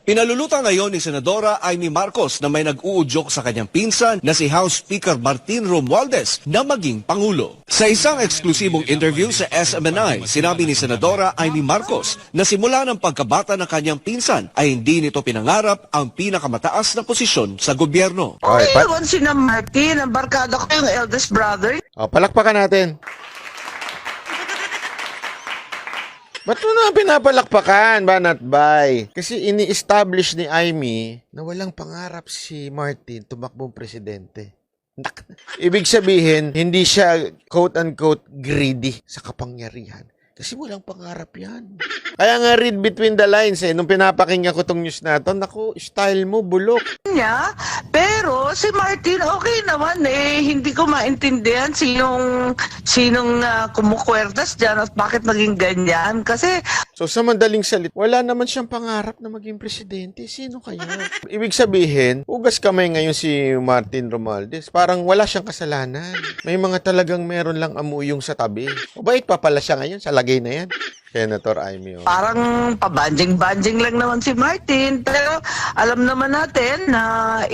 Pinalulutan ngayon ni Senadora Amy Marcos na may nag-uudyok sa kanyang pinsan na si House Speaker Martin Romualdez na maging Pangulo. Sa isang eksklusibong interview sa SMNI, sinabi ni Senadora Amy Marcos na simula ng pagkabata ng kanyang pinsan ay hindi nito pinangarap ang pinakamataas na posisyon sa gobyerno. Okay, iwan si na Martin, ang barkada ko yung eldest brother. Palakpakan natin. Ba't mo na pinapalakpakan, Banat Bay? Kasi ini-establish ni Amy na walang pangarap si Martin tumakbong presidente. Ibig sabihin, hindi siya quote-unquote greedy sa kapangyarihan. Kasi walang pangarap yan. Kaya nga read between the lines nung pinapakinggan ko tong news na ito, naku, style mo, bulok. Niya, pero si Martin okay naman hindi ko maintindihan sinong kumukwertas dyan at bakit naging ganyan. Kasi So sa madaling salita, wala naman siyang pangarap na maging presidente. Sino kaya? Ibig sabihin, hugas kamay ngayon si Martin Romualdez. Parang wala siyang kasalanan. May mga talagang meron lang amuyong sa tabi. O bait pa pala siya ngayon sa lagay na yan. Senator Amy. parang pabanjing-banjing lang naman si Martin. Pero alam naman natin na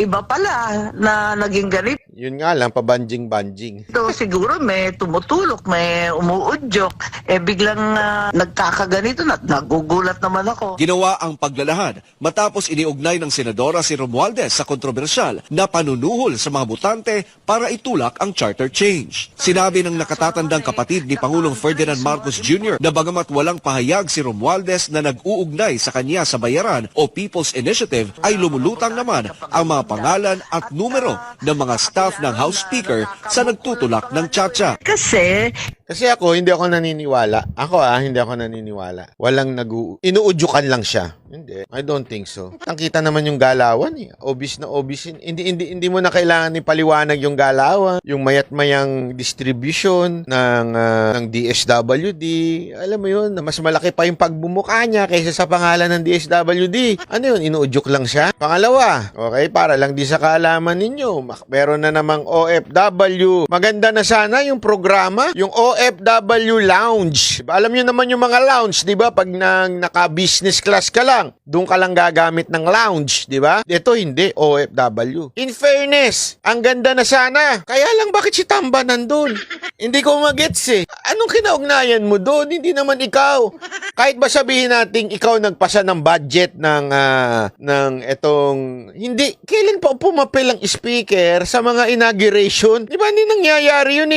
iba pala na naging ganito. Yun nga lang, pabanjing-banjing. Siguro may tumutulok, may umuudyok. Biglang nagkakaganito na nagugulat naman ako. Ginawa ang paglalahad matapos iniugnay ng Senadora si Romualdez sa kontrobersyal na panunuhol sa mga botante para itulak ang charter change. Sinabi ng nakatatandang kapatid ni Pangulong Ferdinand Marcos Jr. na bagamat walang pahayag si Romualdez na nag-uugnay sa kanya sa bayaran o People's Initiative ay lumulutang naman ang mga pangalan at numero ng mga staff ng House Speaker sa nagtutulak ng tsa-tsa. Kasi ako, hindi ako naniniwala. Hindi ako naniniwala. Walang inuudyukan lang siya. Hindi. I don't think so. Nakita naman yung galawan Obvious na obvious. Hindi mo na kailangan ipaliwanag yung galawan. Yung mayat-mayang distribution ng DSWD. Alam mo yun, na mas malaki pa yung pagbumuka niya kaysa sa pangalan ng DSWD. Ano yun? Inuudyok lang siya. Pangalawa, okay, para lang di sa kaalaman ninyo. Meron na namang OFW. Maganda na sana yung programa, yung OFW Lounge. Alam nyo naman yung mga lounge, di ba? Pag naka-business class ka lang, doon ka lang gagamit ng lounge, di ba? Ito hindi, OFW. In fairness, ang ganda na sana. Kaya lang bakit si Tamba nandun? Hindi ko magets Anong kinaugnayan mo doon? Hindi naman ikaw. Kahit ba sabihin natin ikaw nagpasa ng budget ng etong hindi kailan pa pumapel ang speaker sa mga inauguration? Di ba hindi nangyayari yun